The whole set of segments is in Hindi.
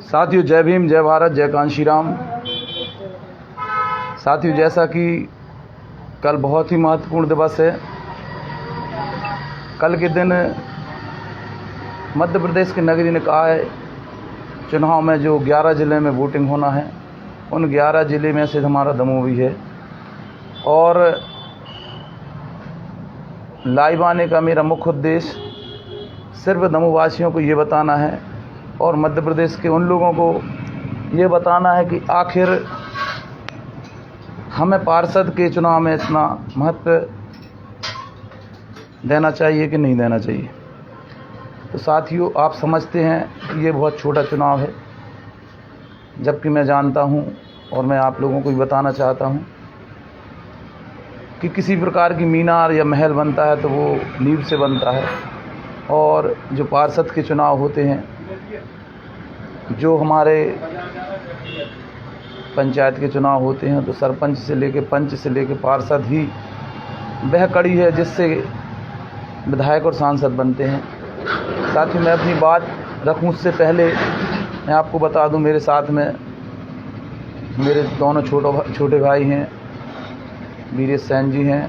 साथियों, जय भीम, जय भारत, जय कांशी राम। साथियों, जैसा कि कल बहुत ही महत्वपूर्ण दिवस है। कल के दिन मध्य प्रदेश के नगरीय निकाय चुनाव में जो 11 ज़िले में वोटिंग होना है, उन 11 ज़िले में से हमारा दमोह भी है। और लाइव आने का मेरा मुख्य उद्देश्य सिर्फ दमोह वासियों को ये बताना है और मध्य प्रदेश के उन लोगों को ये बताना है कि आखिर हमें पार्षद के चुनाव में इतना महत्व देना चाहिए कि नहीं देना चाहिए। तो साथियों, आप समझते हैं कि ये बहुत छोटा चुनाव है, जबकि मैं जानता हूँ और मैं आप लोगों को भी बताना चाहता हूँ कि किसी प्रकार की मीनार या महल बनता है तो वो नींव से बनता है। और जो पार्षद के चुनाव होते हैं, जो हमारे पंचायत के चुनाव होते हैं, तो सरपंच से लेके पंच से लेके पार्षद ही वह कड़ी है जिससे विधायक और सांसद बनते हैं। साथ ही मैं अपनी बात रखूं उससे पहले मैं आपको बता दूं, मेरे साथ में मेरे दोनों छोटे भाई हैं, वीरेश सैन जी हैं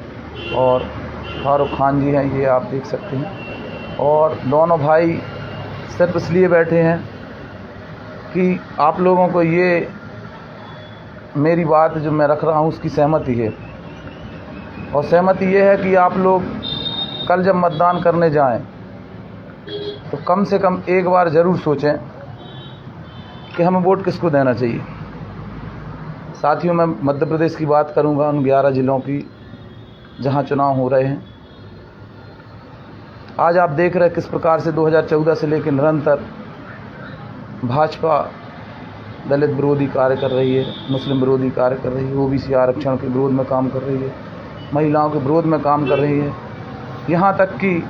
और फारूक खान जी हैं, ये आप देख सकते हैं। और दोनों भाई सिर्फ इसलिए बैठे हैं कि आप लोगों को ये मेरी बात जो मैं रख रहा हूँ उसकी सहमति है। और सहमति ये है कि आप लोग कल जब मतदान करने जाएं तो कम से कम एक बार ज़रूर सोचें कि हमें वोट किसको देना चाहिए। साथियों, मैं मध्य प्रदेश की बात करूंगा, उन 11 ज़िलों की जहां चुनाव हो रहे हैं। आज आप देख रहे हैं किस प्रकार से 2014 से लेकर निरंतर भाजपा दलित विरोधी कार्य कर रही है, मुस्लिम विरोधी कार्य कर रही है, ओबीसी आरक्षण के विरोध में काम कर रही है, महिलाओं के विरोध में काम कर रही है। यहाँ तक कि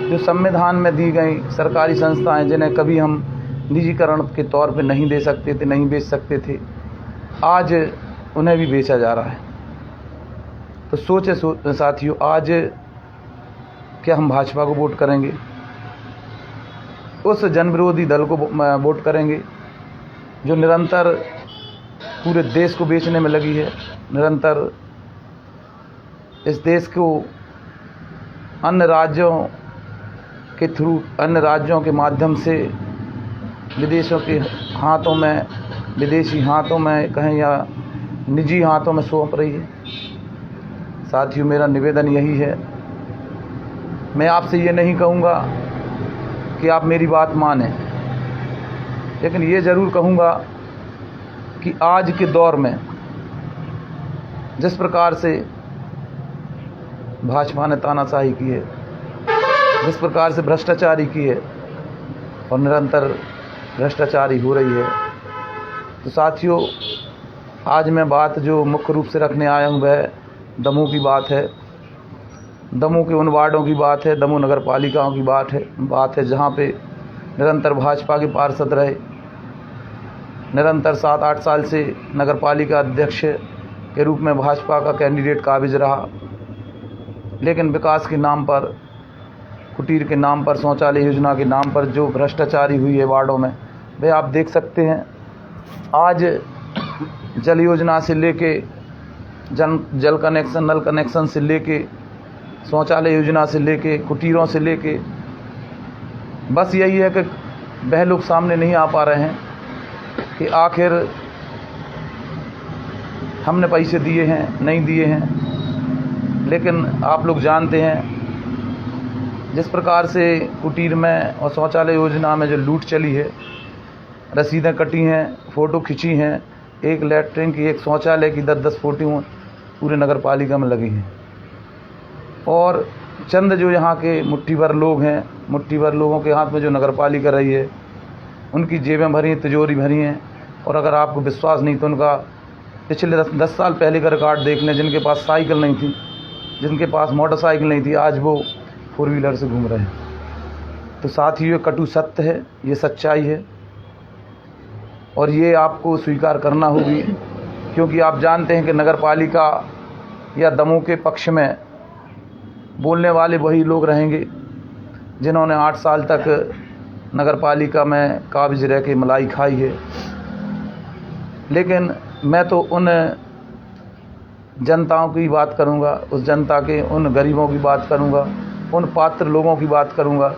जो संविधान में दी गई सरकारी संस्थाएं, जिन्हें कभी हम निजीकरण के तौर पे नहीं दे सकते थे, नहीं बेच सकते थे, आज उन्हें भी बेचा जा रहा है। तो सोचे साथियों, आज क्या हम भाजपा को वोट करेंगे, उस जनविरोधी दल को वोट करेंगे जो निरंतर पूरे देश को बेचने में लगी है, निरंतर इस देश को अन्य राज्यों के थ्रू, अन्य राज्यों के माध्यम से विदेशों के हाथों में, विदेशी हाथों में कहें या निजी हाथों में सौंप रही है। साथियों, मेरा निवेदन यही है, मैं आपसे ये नहीं कहूँगा कि आप मेरी बात मानें, लेकिन ये ज़रूर कहूँगा कि आज के दौर में जिस प्रकार से भाजपा ने तानाशाही की है, जिस प्रकार से भ्रष्टाचारी की है और निरंतर भ्रष्टाचारी हो रही है, तो साथियों, आज मैं बात जो मुख्य रूप से रखने आया हूँ वह दमोह की बात है। दमोह के उन वार्डों की बात है, दमोह नगर पालिकाओं की बात है जहाँ पे निरंतर भाजपा के पार्षद रहे, निरंतर 7-8 साल से नगर पालिका अध्यक्ष के रूप में भाजपा का कैंडिडेट काबिज रहा। लेकिन विकास के नाम पर, कुटीर के नाम पर, शौचालय योजना के नाम पर जो भ्रष्टाचारी हुई है वार्डों में, वे आप देख सकते हैं। आज जल योजना से लेके जल कनेक्शन, नल कनेक्शन से लेके, शौचालय योजना से लेके, कुटीरों से लेके, बस यही है कि वह लोग सामने नहीं आ पा रहे हैं कि आखिर हमने पैसे दिए हैं, नहीं दिए हैं। लेकिन आप लोग जानते हैं जिस प्रकार से कुटीर में और शौचालय योजना में जो लूट चली है, रसीदें कटी हैं, फ़ोटो खिंची हैं, एक लैट्रिन की, एक शौचालय की 10-10 फ़ोटो पूरे नगर पालिका में लगी हैं। और चंद जो यहाँ के मुट्ठी भर लोग हैं, मुट्ठी भर लोगों के हाथ में जो नगर पालिका रही है, उनकी जेबें भरी हैं, तिजोरी भरी हैं। और अगर आपको विश्वास नहीं तो उनका पिछले 10 साल पहले का रिकॉर्ड देख लें। जिनके पास साइकिल नहीं थी, जिनके पास मोटरसाइकिल नहीं थी, आज वो 4 व्हीलर से घूम रहे हैं। तो साथ ही ये कटु सत्य है, ये सच्चाई है और ये आपको स्वीकार करना होगी, क्योंकि आप जानते हैं कि नगर पालिका या दमोह के पक्ष में बोलने वाले वही लोग रहेंगे जिन्होंने 8 साल तक नगर पालिका में काबिज रह के मलाई खाई है। लेकिन मैं तो उन जनताओं की बात करूंगा, उस जनता के उन गरीबों की बात करूंगा, उन पात्र लोगों की बात करूंगा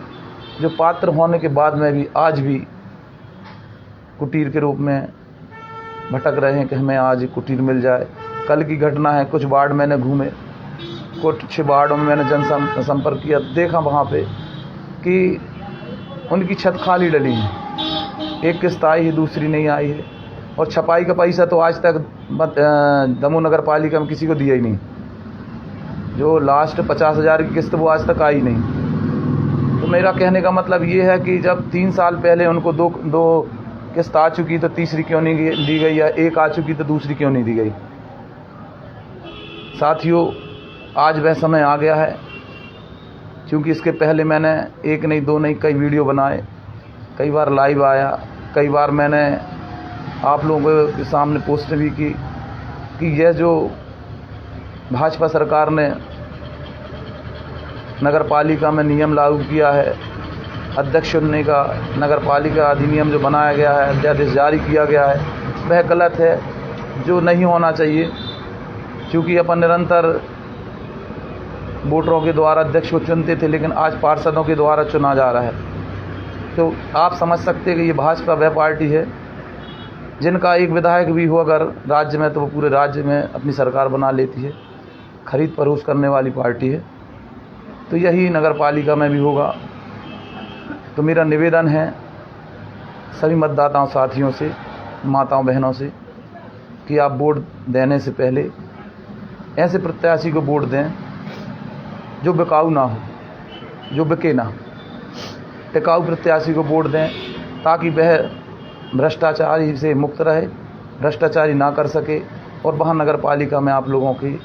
जो पात्र होने के बाद में भी आज भी कुटीर के रूप में भटक रहे हैं कि हमें आज कुटीर मिल जाए। कल की घटना है, कुछ वार्ड मैंने घूमे, कुछ वार्डों में मैंने जनसंपर्क किया, देखा वहाँ पे कि उनकी छत खाली डली है, एक किस्त आई है, दूसरी नहीं आई है, और छपाई का पैसा तो आज तक दमोह नगर पालिका में किसी को दिया ही नहीं। जो लास्ट 50,000 की किस्त वो आज तक आई नहीं। तो मेरा कहने का मतलब ये है कि जब 3 साल पहले उनको दो किस्त आ चुकी तो तीसरी क्यों नहीं दी गई, या एक आ चुकी तो दूसरी क्यों नहीं दी गई। साथियों, आज वह समय आ गया है, क्योंकि इसके पहले मैंने एक नहीं, दो नहीं, कई वीडियो बनाए, कई बार लाइव आया, कई बार मैंने आप लोगों के सामने पोस्ट भी की कि यह जो भाजपा सरकार ने नगर पालिका में नियम लागू किया है, अध्यक्ष चुनने का नगर पालिका अधिनियम जो बनाया गया है, अध्यादेश जारी किया गया है, वह गलत है, जो नहीं होना चाहिए। क्योंकि अपन निरंतर वोटरों के द्वारा अध्यक्ष को चुनते थे, लेकिन आज पार्षदों के द्वारा चुना जा रहा है। तो आप समझ सकते हैं कि ये भाजपा वह पार्टी है जिनका एक विधायक भी हो अगर राज्य में, तो वो पूरे राज्य में अपनी सरकार बना लेती है, खरीद फरोख्त करने वाली पार्टी है। तो यही नगर पालिका में भी होगा। तो मेरा निवेदन है सभी मतदाताओं साथियों से, माताओं बहनों से, कि आप वोट देने से पहले ऐसे प्रत्याशी को वोट दें जो बिकाऊ ना हो, जो बिके ना, टिकाऊ प्रत्याशी को वोट दें ताकि वह भ्रष्टाचारी से मुक्त रहे, भ्रष्टाचारी ना कर सके, और वहाँ नगर पालिका में आप लोगों की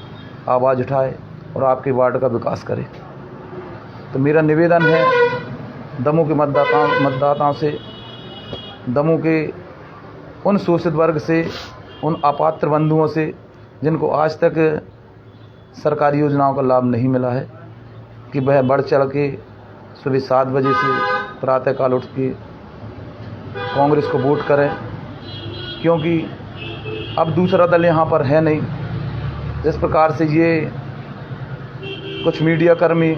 आवाज़ उठाए और आपके वार्ड का विकास करे। तो मेरा निवेदन है दमोह के मतदाताओं से, दमोह के उन शोषित वर्ग से, उन अपात्र बंधुओं से जिनको आज तक सरकारी योजनाओं का लाभ नहीं मिला है, कि वह बढ़ चढ़ के सुबह 7 बजे से प्रातःकाल उठ के कांग्रेस को वोट करें। क्योंकि अब दूसरा दल यहाँ पर है नहीं। जिस प्रकार से ये कुछ मीडिया कर्मी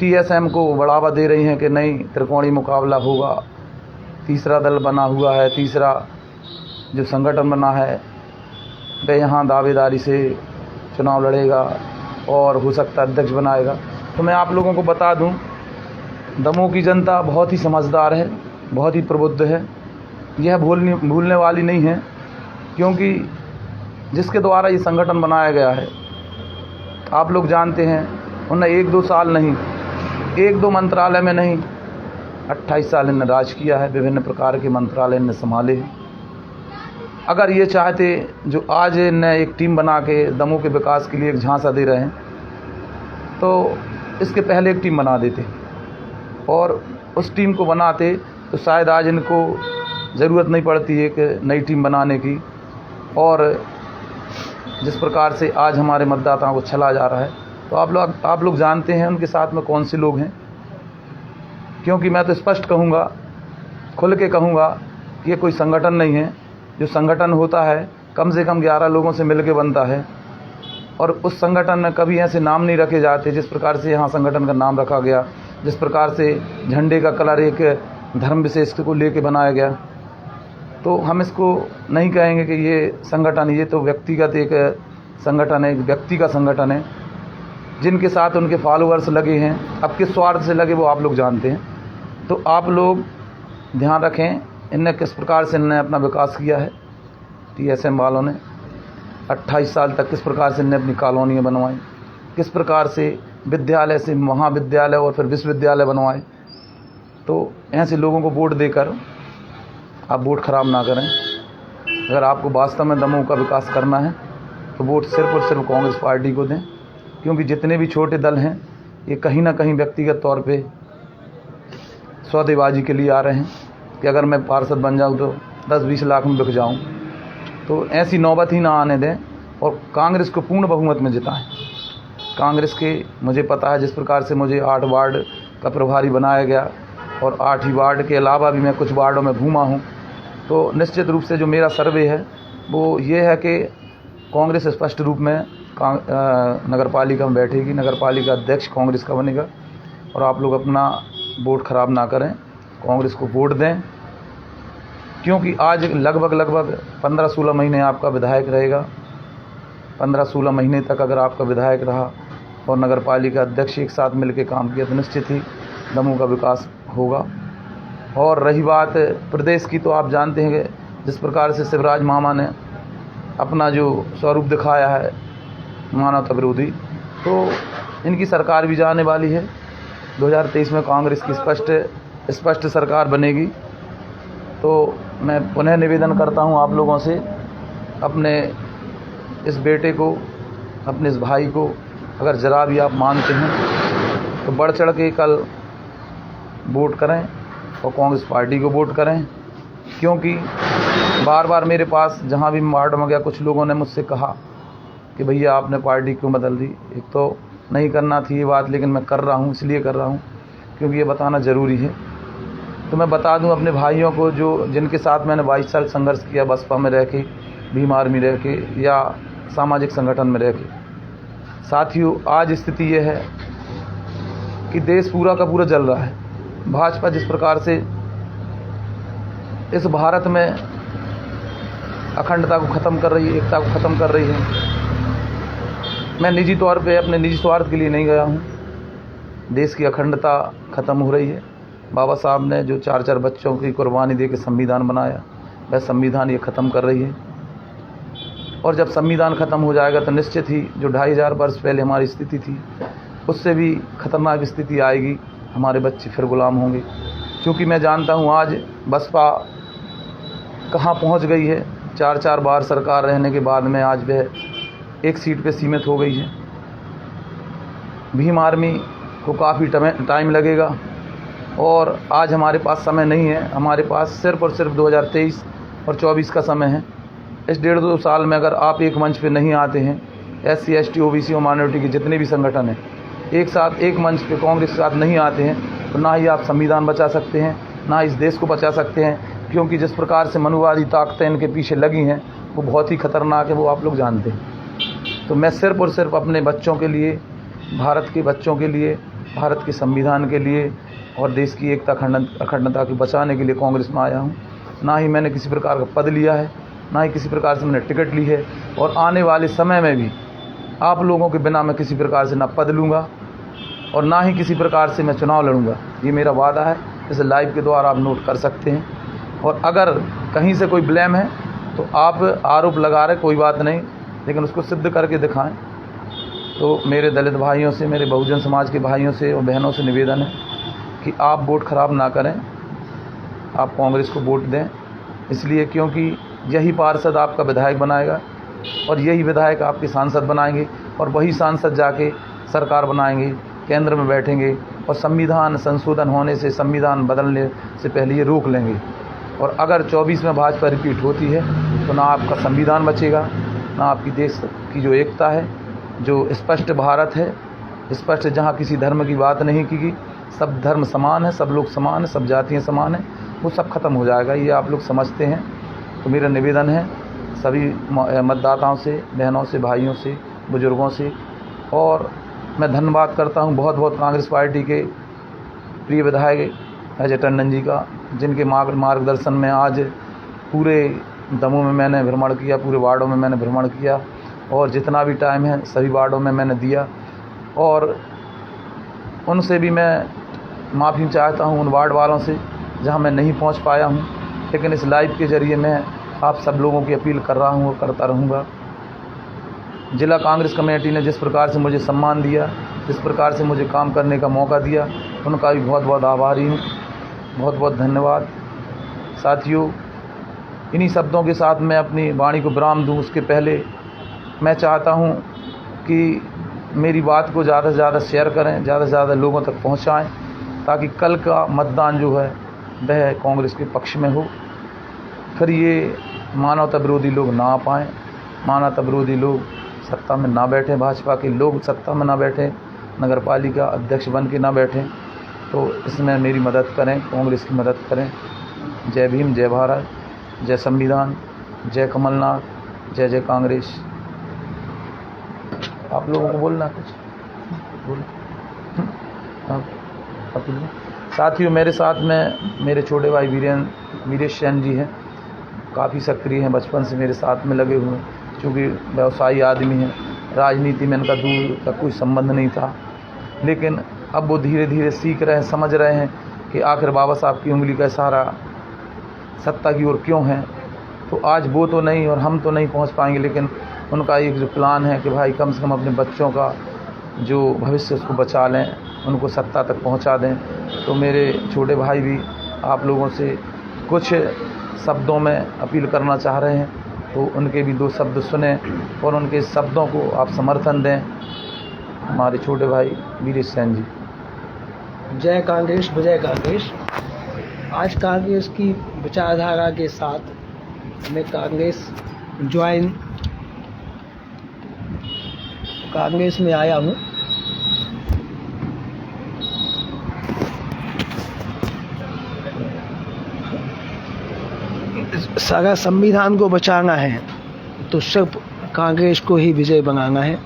TSM को बढ़ावा दे रही हैं कि नहीं, त्रिकोणीय मुकाबला होगा, तीसरा दल बना हुआ है, तीसरा जो संगठन बना है वह यहाँ दावेदारी से चुनाव लड़ेगा और हो सकता है अध्यक्ष बनाएगा। तो मैं आप लोगों को बता दूं, दमोह की जनता बहुत ही समझदार है, बहुत ही प्रबुद्ध है, यह भूलने वाली नहीं है। क्योंकि जिसके द्वारा ये संगठन बनाया गया है, आप लोग जानते हैं, उन्हें 1-2 साल नहीं, 1-2 मंत्रालय में नहीं, 28 साल इन्हें राज किया है, विभिन्न प्रकार के मंत्रालय इन्हें संभाले हैं। अगर ये चाहते, जो आज इन्हें एक टीम बना के दमोह के विकास के लिए एक झांसा दे रहे हैं, तो इसके पहले एक टीम बना देते, और उस टीम को बनाते तो शायद आज इनको ज़रूरत नहीं पड़ती है कि नई टीम बनाने की। और जिस प्रकार से आज हमारे मतदाताओं को छला जा रहा है, तो आप लोग जानते हैं उनके साथ में कौन से लोग हैं। क्योंकि मैं तो स्पष्ट कहूँगा, खुल के कहूँगा कि ये कोई संगठन नहीं है। जो संगठन होता है कम से कम 11 लोगों से मिलकर बनता है, और उस संगठन में कभी ऐसे नाम नहीं रखे जाते जिस प्रकार से यहाँ संगठन का नाम रखा गया, जिस प्रकार से झंडे का कलर एक धर्म विशेष को लेके बनाया गया। तो हम इसको नहीं कहेंगे कि ये संगठन, ये तो व्यक्तिगत एक संगठन है, एक व्यक्ति का संगठन है, जिनके साथ उनके फॉलोअर्स लगे हैं। अब किस स्वार्थ से लगे वो आप लोग जानते हैं। तो आप लोग ध्यान रखें, इनने किस प्रकार से इनने अपना विकास किया है। TSM वालों ने 28 साल तक किस प्रकार से इनने अपनी कॉलोनियाँ बनवाई, किस प्रकार से विद्यालय से महाविद्यालय और फिर विश्वविद्यालय बनवाए। तो ऐसे लोगों को वोट देकर आप वोट खराब ना करें। अगर आपको वास्तव में दमोह का विकास करना है तो वोट सिर्फ और सिर्फ कांग्रेस पार्टी को दें। क्योंकि जितने भी छोटे दल हैं ये कहीं ना कहीं व्यक्तिगत तौर पे सौदेबाजी के लिए आ रहे हैं कि अगर मैं पार्षद बन जाऊं तो 10-20 लाख में बिक जाऊं। तो ऐसी नौबत ही ना आने दें और कांग्रेस को पूर्ण बहुमत में जिताएं। कांग्रेस के मुझे पता है जिस प्रकार से मुझे 8 वार्ड का प्रभारी बनाया गया और 8 ही वार्ड के अलावा भी मैं कुछ वार्डों में घूमा हूँ, तो निश्चित रूप से जो मेरा सर्वे है वो ये है कि कांग्रेस स्पष्ट रूप में नगर पालिका में बैठेगी, नगर पालिका अध्यक्ष कांग्रेस का बनेगा। और आप लोग अपना वोट खराब ना करें, कांग्रेस को वोट दें, क्योंकि आज लगभग 15-16 महीने आपका विधायक रहेगा। 15-16 महीने तक अगर आपका विधायक रहा और नगर पालिका अध्यक्ष एक साथ मिलकर काम किया तो निश्चित ही दमोह का विकास होगा। और रही बात प्रदेश की, तो आप जानते हैं कि जिस प्रकार से शिवराज मामा ने अपना जो स्वरूप दिखाया है मानवता विरोधी, तो इनकी सरकार भी जाने वाली है। 2023 में कांग्रेस की स्पष्ट सरकार बनेगी। तो मैं पुनः निवेदन करता हूं आप लोगों से, अपने इस बेटे को, अपने इस भाई को अगर ज़रा भी आप मानते हैं तो बढ़ चढ़ के कल वोट करें और कांग्रेस पार्टी को वोट करें। क्योंकि बार बार मेरे पास जहां भी वार्ड में गया कुछ लोगों ने मुझसे कहा कि भैया आपने पार्टी क्यों बदल दी। एक तो नहीं करना थी ये बात, लेकिन मैं कर रहा हूँ, इसलिए कर रहा हूँ क्योंकि ये बताना ज़रूरी है। तो मैं बता दूं अपने भाइयों को जिनके साथ मैंने 22 साल संघर्ष किया, बसपा में रह के, भीम आर्मी रह के या सामाजिक संगठन में रह के। साथियों, आज स्थिति ये है कि देश पूरा का पूरा जल रहा है। भाजपा जिस प्रकार से इस भारत में अखंडता को ख़त्म कर रही है, एकता को ख़त्म कर रही है। मैं निजी तौर पे अपने निजी स्वार्थ के लिए नहीं गया हूँ। देश की अखंडता ख़त्म हो रही है। बाबा साहब ने जो 4 बच्चों की कुर्बानी दे के संविधान बनाया, वह संविधान ये ख़त्म कर रही है। और जब संविधान ख़त्म हो जाएगा तो निश्चित ही जो 2500 वर्ष पहले हमारी स्थिति थी उससे भी खतरनाक स्थिति आएगी। हमारे बच्चे फिर गुलाम होंगे। क्योंकि मैं जानता हूँ आज बसपा कहाँ पहुँच गई है। 4 बार सरकार रहने के बाद में आज वह एक सीट पे सीमित हो गई है। भीम आर्मी को काफ़ी टाइम लगेगा और आज हमारे पास समय नहीं है। हमारे पास सिर्फ और सिर्फ 2023 और 24 का समय है। इस 1.5-2 साल में अगर आप एक मंच पे नहीं आते हैं, SC ST OBC और माइनॉरिटी के जितने भी संगठन हैं एक साथ एक मंच पे कांग्रेस के साथ नहीं आते हैं, तो ना ही आप संविधान बचा सकते हैं, ना इस देश को बचा सकते हैं। क्योंकि जिस प्रकार से मनुवादी ताकतें इनके पीछे लगी हैं वो बहुत ही खतरनाक है, वो आप लोग जानते हैं। तो मैं सिर्फ और सिर्फ अपने बच्चों के लिए, भारत के बच्चों के लिए, भारत के संविधान के लिए और देश की एकता अखंडता को बचाने के लिए कांग्रेस में आया हूँ। ना ही मैंने किसी प्रकार का पद लिया है, ना ही किसी प्रकार से मैंने टिकट ली है। और आने वाले समय में भी आप लोगों के बिना मैं किसी प्रकार से ना पद लूँगा और ना ही किसी प्रकार से मैं चुनाव लड़ूंगा। ये मेरा वादा है। इसे लाइव के द्वारा आप नोट कर सकते हैं। और अगर कहीं से कोई ब्लेम है तो आप आरोप लगा रहे, कोई बात नहीं, लेकिन उसको सिद्ध करके दिखाएं। तो मेरे दलित भाइयों से, मेरे बहुजन समाज के भाइयों से और बहनों से निवेदन है कि आप वोट ख़राब ना करें, आप कांग्रेस को वोट दें। इसलिए क्योंकि यही पार्षद आपका विधायक बनाएगा और यही विधायक आपके सांसद बनाएंगे और वही सांसद जाके सरकार बनाएंगे, केंद्र में बैठेंगे और संविधान संशोधन होने से, संविधान बदलने से पहले ये रोक लेंगे। और अगर 24 में भाजपा रिपीट होती है तो ना आपका संविधान बचेगा, ना आपकी देश की जो एकता है, जो स्पष्ट भारत है, स्पष्ट जहाँ किसी धर्म की बात नहीं की गई, सब धर्म समान है, सब लोग समान है, सब जातियाँ समान है, वो सब खत्म हो जाएगा। ये आप लोग समझते हैं। तो मेरा निवेदन है सभी मतदाताओं से, बहनों से, भाइयों से, बुजुर्गों से, और मैं धन्यवाद करता हूं बहुत बहुत कांग्रेस पार्टी के प्रिय विधायक अजय टंडन जी का, जिनके मार्गदर्शन में आज पूरे दमोह में मैंने भ्रमण किया, पूरे वार्डों में मैंने भ्रमण किया और जितना भी टाइम है सभी वार्डों में मैंने दिया। और उनसे भी मैं माफ़ी चाहता हूं, उन वार्ड वालों से जहां मैं नहीं पहुंच पाया हूं। लेकिन इस लाइव के ज़रिए मैं आप सब लोगों की अपील कर रहा हूं और करता रहूँगा। जिला कांग्रेस कमेटी ने जिस प्रकार से मुझे सम्मान दिया, जिस प्रकार से मुझे काम करने का मौका दिया, उनका भी बहुत बहुत आभारी हूँ। बहुत बहुत धन्यवाद। साथियों, इन्हीं शब्दों के साथ मैं अपनी वाणी को विराम दूँ। उसके पहले मैं चाहता हूँ कि मेरी बात को ज़्यादा से ज़्यादा शेयर करें, ज़्यादा से ज़्यादा लोगों तक पहुँचाएँ, ताकि कल का मतदान जो है वह कांग्रेस के पक्ष में हो। फिर ये मानवता विरोधी लोग ना आ पाएँ, मानवता विरोधी लोग सत्ता में ना बैठे, भाजपा के लोग सत्ता में ना बैठे, नगर पालिका अध्यक्ष बन के ना बैठें, तो इसमें मेरी मदद करें, कांग्रेस की मदद करें। जय भीम, जय भारत, जय संविधान, जय कमलनाथ, जय जय कांग्रेस। आप लोगों को बोलना कुछ बोल। साथियों, मेरे साथ में मेरे छोटे भाई वीरेश सेन जी हैं, काफ़ी सक्रिय हैं, बचपन से मेरे साथ में लगे हुए हैं। चूँकि व्यवसायी आदमी हैं, राजनीति में इनका दूर तक कोई संबंध नहीं था, लेकिन अब वो धीरे धीरे सीख रहे हैं, समझ रहे हैं कि आखिर बाबा साहब की उंगली का इशारा सत्ता की ओर क्यों है। तो आज वो तो नहीं और हम तो नहीं पहुंच पाएंगे, लेकिन उनका एक जो प्लान है कि भाई कम से कम अपने बच्चों का जो भविष्य उसको बचा लें, उनको सत्ता तक पहुंचा दें। तो मेरे छोटे भाई भी आप लोगों से कुछ शब्दों में अपील करना चाह रहे हैं, तो उनके भी 2 शब्द सुने और उनके शब्दों को आप समर्थन दें। हमारे छोटे भाई वीरेश सेन जी। जय कांग्रेस, विजय कांग्रेस। आज कांग्रेस की विचारधारा के साथ मैं कांग्रेस में आया हूँ। सारा संविधान को बचाना है तो सिर्फ कांग्रेस को ही विजय बनाना है।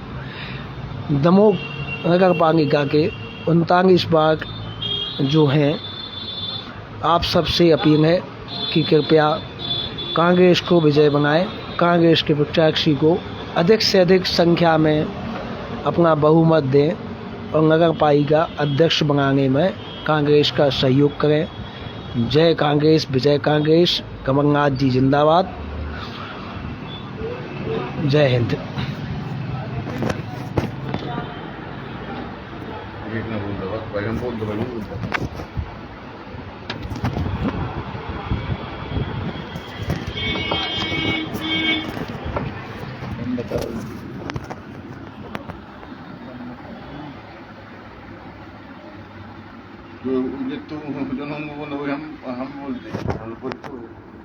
दमोह नगर पालिका के 39 वार्ड जो हैं, आप सबसे अपील है कि कृपया कांग्रेस को विजय बनाएं, कांग्रेस के प्रत्याशी को अधिक से अधिक संख्या में अपना बहुमत दें और नगर पालिका अध्यक्ष बनाने में कांग्रेस का सहयोग करें। जय कांग्रेस, विजय कांग्रेस। कमलनाथ जी जिंदाबाद। जय हिंद। जो हम बोलते हैं